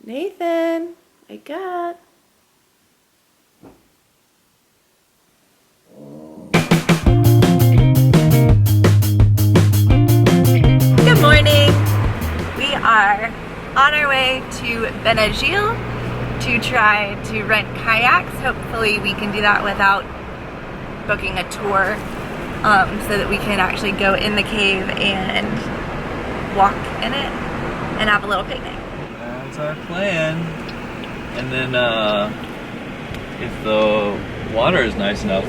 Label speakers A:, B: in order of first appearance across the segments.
A: Nathan, wake up. Good morning. We are on our way to Benagil to try to rent kayaks. Hopefully we can do that without booking a tour, so that we can actually go in the cave and walk in it and have a little picnic.
B: That's our plan. And then if the water is nice enough,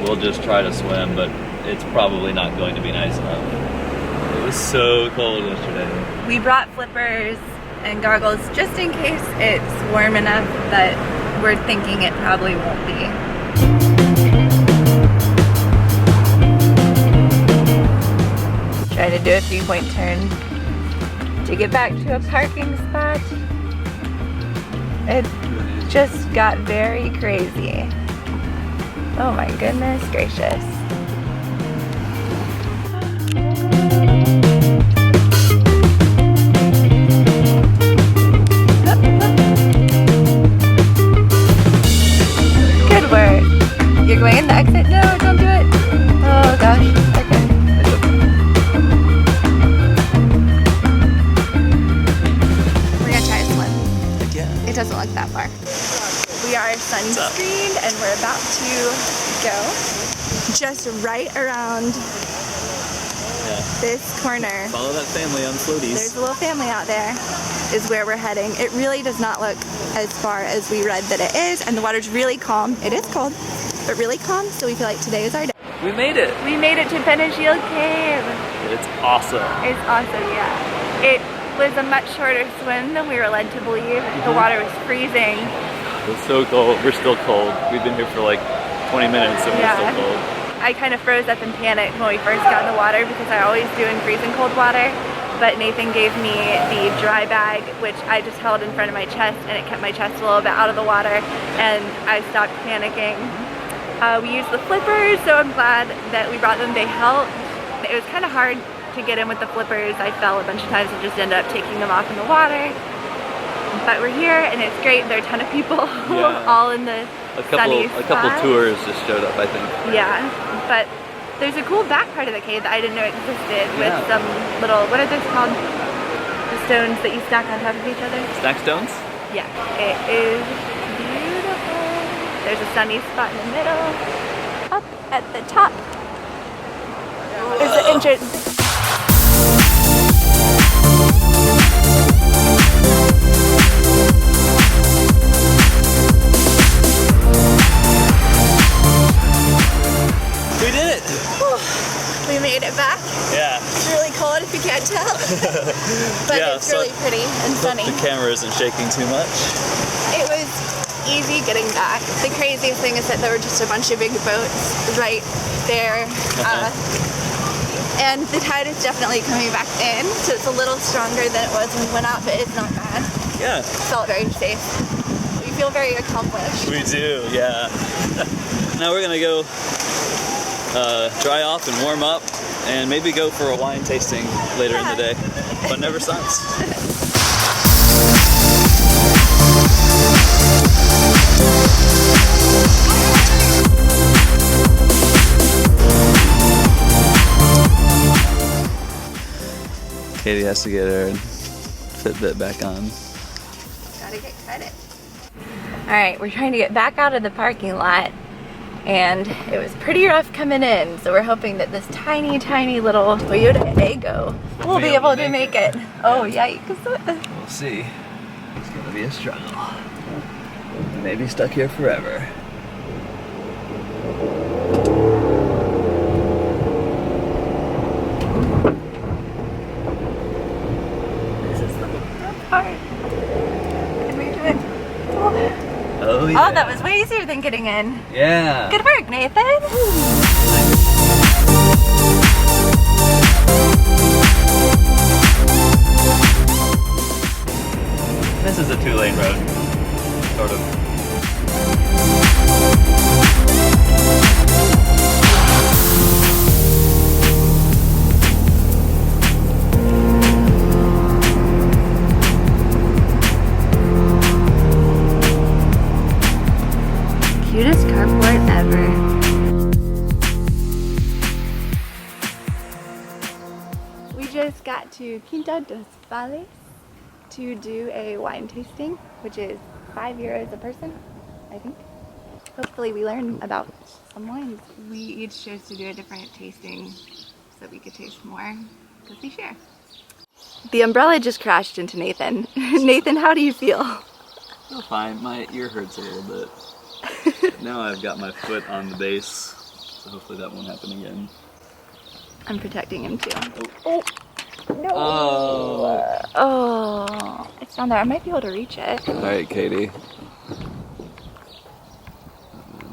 B: we'll just try to swim, but it's probably not going to be nice enough. It was so cold yesterday.
A: We brought flippers and goggles just in case it's warm enough, but we're thinking it probably won't be. Trying to do a 3-point turn to get back to a parking spot. It just got very crazy. Oh my goodness gracious. Good work. You're going in the exit? No, don't do it. Oh gosh. It doesn't look that far. We are sunscreened and we're about to go. Just right around this corner.
B: Follow that family on floaties.
A: There's a little family out there, is where we're heading. It really does not look as far as we read that it is, and the water's really calm. It is cold, but really calm, so we feel like today is our day.
B: We made it!
A: We made it to Benagil Cave.
B: It's awesome.
A: It's awesome, yeah. It was a much shorter swim than we were led to believe. The water was freezing.
B: It was so cold. We're still cold. We've been here for like 20 minutes and we're still cold.
A: I kind of froze up in panic when we first got in the water because I always do in freezing cold water. But Nathan gave me the dry bag, which I just held in front of my chest, and it kept my chest a little bit out of the water, and I stopped panicking. We used the flippers, so I'm glad that we brought them. They helped. It was kind of hard to get in with the flippers. I fell a bunch of times and just ended up taking them off in the water. But we're here and it's great. There are a ton of people all in the sunny spot.
B: A couple tours just showed up, I think.
A: Yeah, but there's a cool back part of the cave that I didn't know existed with some little, what are those called? The stones that you stack on top of each other?
B: Stack stones?
A: Yeah, it is beautiful. There's a sunny spot in the middle. Up at the top is the entrance.
B: We did it!
A: We made it back.
B: Yeah.
A: It's really cold if you can't tell. But it's really pretty and sunny.
B: The camera isn't shaking too much.
A: It was easy getting back. The craziest thing is that there were just a bunch of big boats right there. And the tide is definitely coming back in, so it's a little stronger than it was when we went out, but it's not bad.
B: Yeah.
A: It felt very safe. We feel very accomplished.
B: We do, yeah. Now we're gonna go dry off and warm up and maybe go for a wine tasting later in the day, but never stops. Katie has to get her Fitbit back on.
A: Gotta get credit. Alright, we're trying to get back out of the parking lot, and it was pretty rough coming in, so we're hoping that this tiny, tiny little Toyota Aygo will be able to make it. Oh, yikes.
B: We'll see. It's gonna be a struggle. Maybe stuck here forever. Oh, yeah.
A: Oh, that was way easier than getting in.
B: Yeah.
A: Good work, Nathan.
B: This is a 2-lane road, sort of.
A: to Quinta dos Vales to do a wine tasting, which is €5 a person, I think. Hopefully we learn about some wines. We each chose to do a different tasting so we could taste more, because we share. The umbrella just crashed into Nathan. Nathan, how do you feel?
B: Oh, fine. My ear hurts a little bit. Now I've got my foot on the base, so hopefully that won't happen again.
A: I'm protecting him too.
B: Oh.
A: No!
B: Oh!
A: Oh, it's down there. I might be able to reach it.
B: Alright, Katie.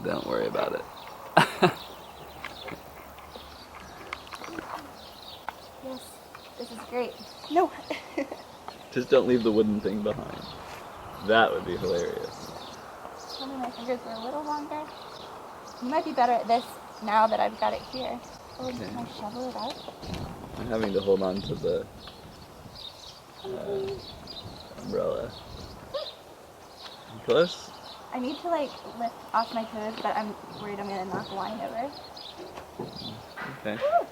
B: Don't worry about it.
A: Yes, this is great. No!
B: Just don't leave the wooden thing behind. That would be hilarious.
A: Maybe my fingers were a little longer. You might be better at this now that I've got it here. Oh,
B: Okay.
A: can I shovel it out?
B: I'm having to hold on to the umbrella. You close?
A: I need to like lift off my toes, but I'm worried I'm gonna knock wine over.
B: Okay.
A: Woo!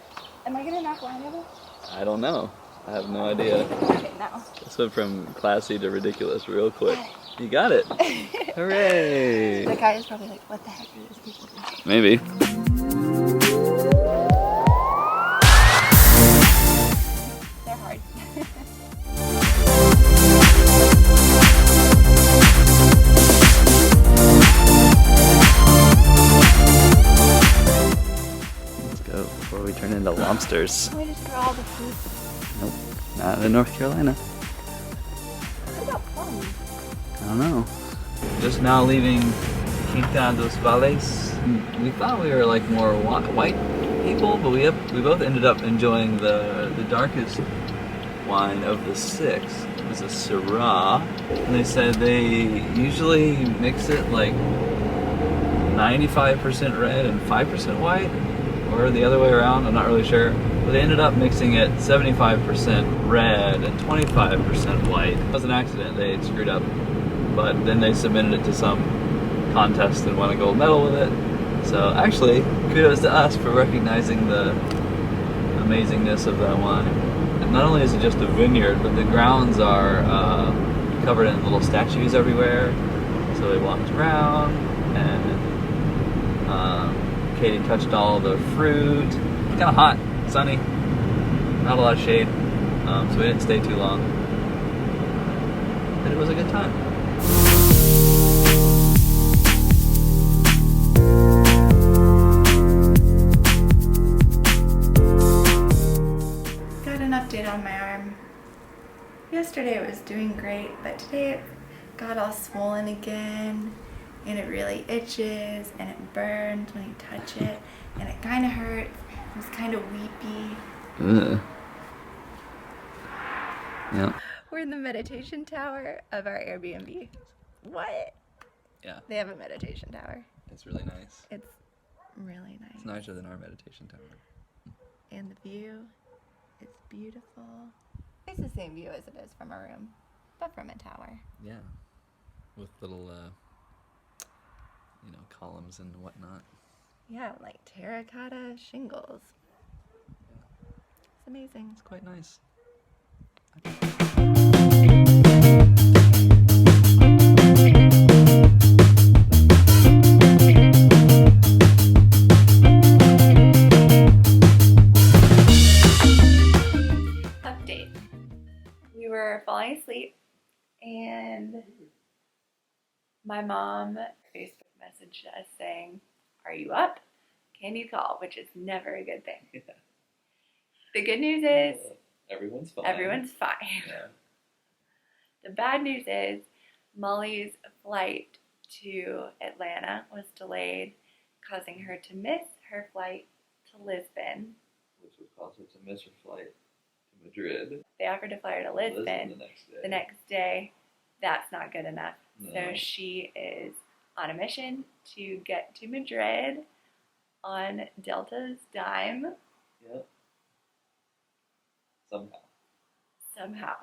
A: Am I gonna knock wine over?
B: I don't know. I have no idea.
A: Okay, now.
B: This went from classy to ridiculous real quick. You got it! Hooray!
A: The guy is probably like, what the heck are these people doing?
B: Maybe.
A: They're hard.
B: Let's go before we turn into lobsters.
A: Can we just throw all the food?
B: Nope. Not in North Carolina.
A: What about plums?
B: I don't know. Just now leaving Quinta dos Vales. We thought we were like more white people, but we both ended up enjoying the darkest wine of the 6. It was a Syrah, and they said they usually mix it like 95% red and 5% white, or the other way around, I'm not really sure. But they ended up mixing it 75% red and 25% white. It was an accident, they screwed up. But then they submitted it to some contest and won a gold medal with it. So actually, kudos to us for recognizing the amazingness of that wine. And not only is it just a vineyard, but the grounds are covered in little statues everywhere. So we walked around, and Katie touched all the fruit. It's kind of hot, sunny, not a lot of shade, so we didn't stay too long. But it was a good time.
A: Got an update on my arm. Yesterday it was doing great, but today it got all swollen again, and it really itches and it burns when you touch it, and it kind of hurts. It was kind of weepy.
B: Yeah.
A: We're in the meditation tower of our Airbnb. What?
B: Yeah.
A: They have a meditation tower.
B: It's really nice.
A: It's really nice.
B: It's nicer than our meditation tower.
A: And the view, it's beautiful. It's the same view as it is from a room, but from a tower.
B: Yeah. With little, columns and whatnot.
A: Yeah, like terracotta shingles. It's amazing.
B: It's quite nice.
A: Update. We were falling asleep and my mom Facebook messaged us saying, "Are you up? Can you call?" Which is never a good thing.
B: Yeah.
A: The good news is
B: Everyone's fine.
A: everyone's fine.
B: Yeah.
A: The bad news is Molly's flight to Atlanta was delayed, causing her to miss her flight to Lisbon.
B: Which would cause her to miss her flight to Madrid.
A: They offered to fly her to Lisbon
B: the next day.
A: That's not good enough.
B: No.
A: So she is on a mission to get to Madrid on Delta's dime.
B: Yep. Somehow.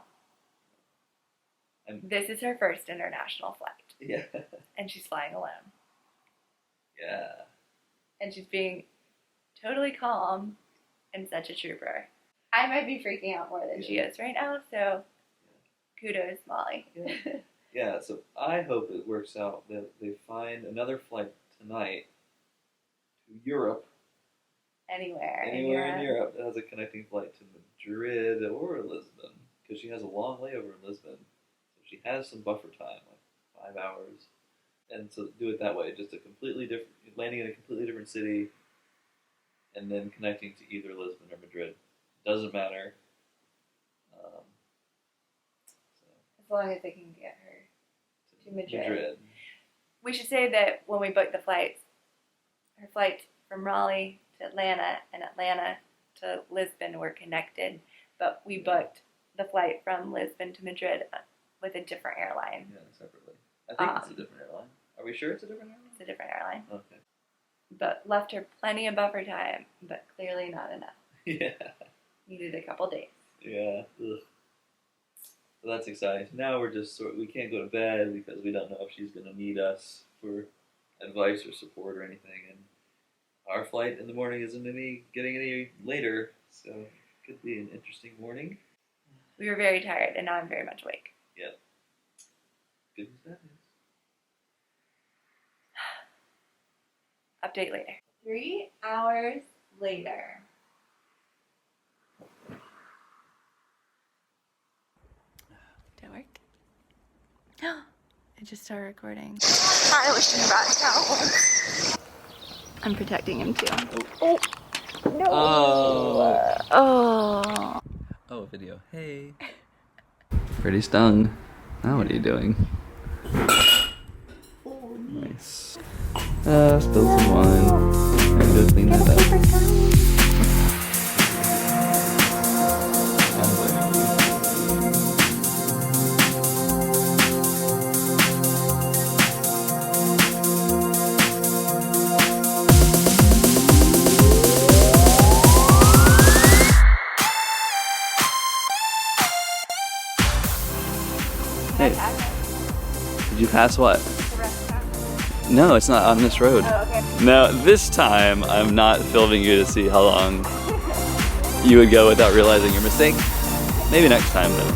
B: And
A: This is her first international flight,
B: yeah.
A: and she's flying alone.
B: Yeah.
A: And she's being totally calm and such a trooper. I might be freaking out more than she is right now, so kudos, Molly.
B: Yeah, so I hope it works out that they find another flight tonight to Europe.
A: Anywhere
B: in Europe that has a connecting flight to Madrid or Lisbon, because she has a long layover in Lisbon. So she has some buffer time, like 5 hours. And so do it that way, just a completely different, landing in a completely different city, and then connecting to either Lisbon or Madrid. Doesn't matter.
A: As long as they can get her to Madrid.
B: Madrid.
A: We should say that when we booked the flights, her flights from Raleigh to Atlanta and Atlanta to Lisbon were connected, but we booked the flight from Lisbon to Madrid with a different airline.
B: Yeah, separately. I think it's a different airline. Are we sure it's a different airline?
A: It's a different airline.
B: Okay.
A: But left her plenty of buffer time, but clearly not enough.
B: Yeah.
A: Needed a couple days.
B: Yeah. Ugh. So that's exciting. Now we're just we can't go to bed because we don't know if she's going to need us for advice or support or anything. And our flight in the morning isn't getting any later, so it could be an interesting morning.
A: We were very tired, and now I'm very much awake.
B: Yep. Good as that is.
A: Update later. 3 hours later. Did it work? I just started recording. I wish you brought towels. I'm protecting him too. Oh. No. Oh.
B: Oh, video. Hey. Pretty stung. Now what are you doing? Nice. Spilled some wine. I'm gonna go clean that up.
A: Hey.
B: Did you pass what?
A: The rest
B: No, it's not on this road.
A: Oh, okay.
B: Now, this time, I'm not filming you to see how long you would go without realizing your mistake. Maybe next time, though.